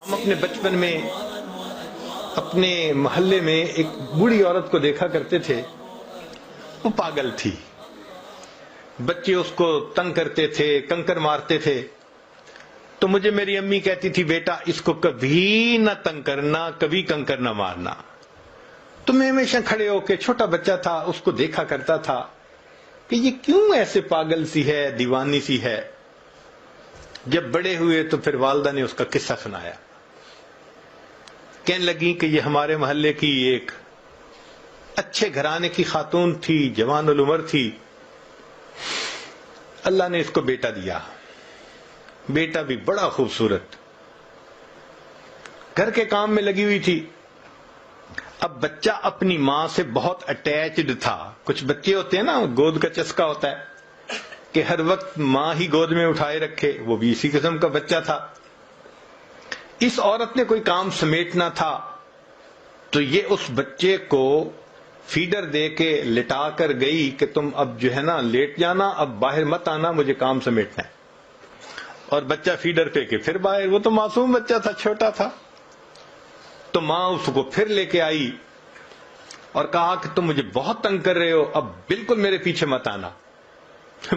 ہم اپنے بچپن میں اپنے محلے میں ایک بوڑھی عورت کو دیکھا کرتے تھے، وہ پاگل تھی، بچے اس کو تنگ کرتے تھے، کنکر مارتے تھے، تو مجھے میری امی کہتی تھی بیٹا اس کو کبھی نہ تنگ کرنا، کبھی کنکر نہ مارنا۔ تو میں ہمیشہ کھڑے ہو کے، چھوٹا بچہ تھا، اس کو دیکھا کرتا تھا کہ یہ کیوں ایسے پاگل سی ہے، دیوانی سی ہے۔ جب بڑے ہوئے تو پھر والدہ نے اس کا قصہ سنایا، کہنے لگی کہ یہ ہمارے محلے کی ایک اچھے گھرانے کی خاتون تھی، جوان العمر تھی، اللہ نے اس کو بیٹا دیا، بیٹا بھی بڑا خوبصورت، گھر کے کام میں لگی ہوئی تھی۔ اب بچہ اپنی ماں سے بہت اٹیچڈ تھا، کچھ بچے ہوتے ہیں نا، گود کا چسکا ہوتا ہے کہ ہر وقت ماں ہی گود میں اٹھائے رکھے، وہ بھی اسی قسم کا بچہ تھا۔ اس عورت نے کوئی کام سمیٹنا تھا تو یہ اس بچے کو فیڈر دے کے لٹا کر گئی کہ تم اب جو ہے نا لیٹ جانا، اب باہر مت آنا، مجھے کام سمیٹنا ہے۔ اور بچہ فیڈر پہ کے پھر باہر، وہ تو معصوم بچہ تھا، چھوٹا تھا۔ تو ماں اس کو پھر لے کے آئی اور کہا کہ تم مجھے بہت تنگ کر رہے ہو، اب بالکل میرے پیچھے مت آنا۔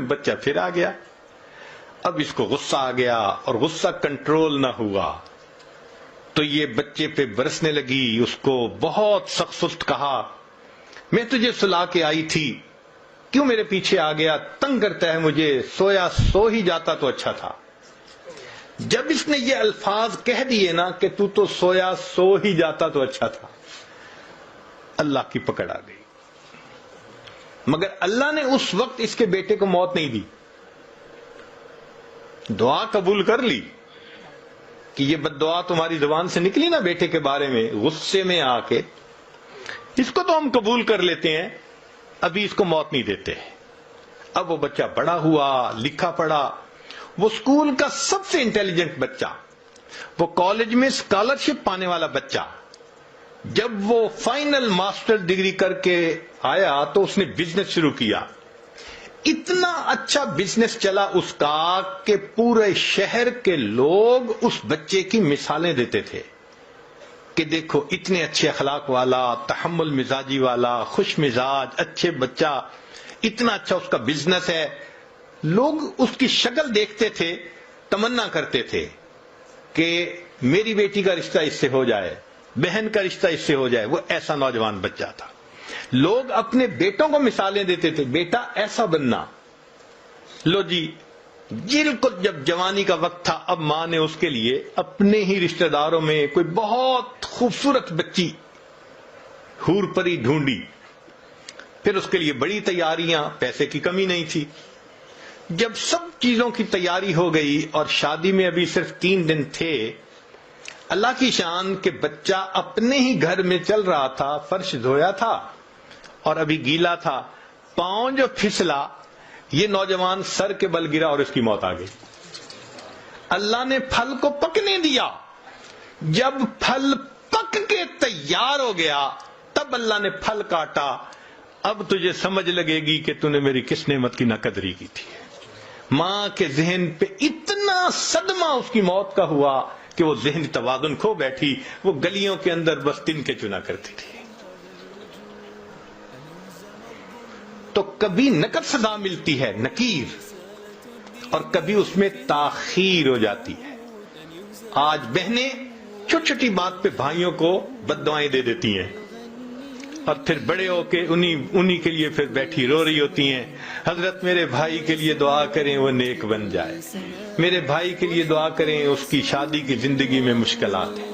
بچہ پھر آ گیا، اب اس کو غصہ آ گیا اور غصہ کنٹرول نہ ہوا تو یہ بچے پہ برسنے لگی، اس کو بہت سخت سخت کہا، میں تجھے سلا کے آئی تھی، کیوں میرے پیچھے آ گیا، تنگ کرتا ہے مجھے، سویا سو ہی جاتا تو اچھا تھا۔ جب اس نے یہ الفاظ کہہ دیے نا کہ تو سویا سو ہی جاتا تو اچھا تھا، اللہ کی پکڑ آ گئی۔ مگر اللہ نے اس وقت اس کے بیٹے کو موت نہیں دی، دعا قبول کر لی کہ یہ بد دعا تمہاری زبان سے نکلی نا بیٹے کے بارے میں، غصے میں آ کے، اس کو تو ہم قبول کر لیتے ہیں، ابھی اس کو موت نہیں دیتے۔ اب وہ بچہ بڑا ہوا، لکھا پڑھا، وہ اسکول کا سب سے انٹیلیجنٹ بچہ، وہ کالج میں اسکالرشپ پانے والا بچہ۔ جب وہ فائنل ماسٹر ڈگری کر کے آیا تو اس نے بزنس شروع کیا، اتنا اچھا بزنس چلا اس کا کہ پورے شہر کے لوگ اس بچے کی مثالیں دیتے تھے کہ دیکھو اتنے اچھے اخلاق والا، تحمل مزاجی والا، خوش مزاج، اچھے بچہ، اتنا اچھا اس کا بزنس ہے۔ لوگ اس کی شکل دیکھتے تھے، تمنا کرتے تھے کہ میری بیٹی کا رشتہ اس سے ہو جائے، بہن کا رشتہ اس سے ہو جائے۔ وہ ایسا نوجوان بچہ تھا۔ لوگ اپنے بیٹوں کو مثالیں دیتے تھے، بیٹا ایسا بننا۔ لو جی، بالکل جب جوانی کا وقت تھا، اب ماں نے اس کے لیے اپنے ہی رشتہ داروں میں کوئی بہت خوبصورت بچی حور پری ڈھونڈی۔ پھر اس کے لیے بڑی تیاریاں، پیسے کی کمی نہیں تھی۔ جب سب چیزوں کی تیاری ہو گئی اور شادی میں ابھی صرف 3 دن تھے، اللہ کی شان کہ بچہ اپنے ہی گھر میں چل رہا تھا، فرش دھویا تھا اور ابھی گیلا تھا، پاؤں جو پھسلا، یہ نوجوان سر کے بل گرا اور اس کی موت آ گئی۔ اللہ نے پھل کو پکنے دیا، جب پھل پک کے تیار ہو گیا تب اللہ نے پھل کاٹا۔ اب تجھے سمجھ لگے گی کہ تو نے میری کس نعمت کی ناقدری کی تھی۔ ماں کے ذہن پہ اتنا صدمہ اس کی موت کا ہوا کہ وہ ذہنی توازن کھو بیٹھی، وہ گلیوں کے اندر بس تن کے چنا کرتی تھی۔ تو کبھی نقد صدا ملتی ہے، نکیر، اور کبھی اس میں تاخیر ہو جاتی ہے۔ آج بہنیں چھوٹی چھوٹی بات پہ بھائیوں کو بد دعائیں دے دیتی ہیں اور پھر بڑے ہو کے انہی کے لیے پھر بیٹھی رو رہی ہوتی ہیں، حضرت میرے بھائی کے لیے دعا کریں وہ نیک بن جائے، میرے بھائی کے لیے دعا کریں اس کی شادی کی زندگی میں مشکلات ہیں۔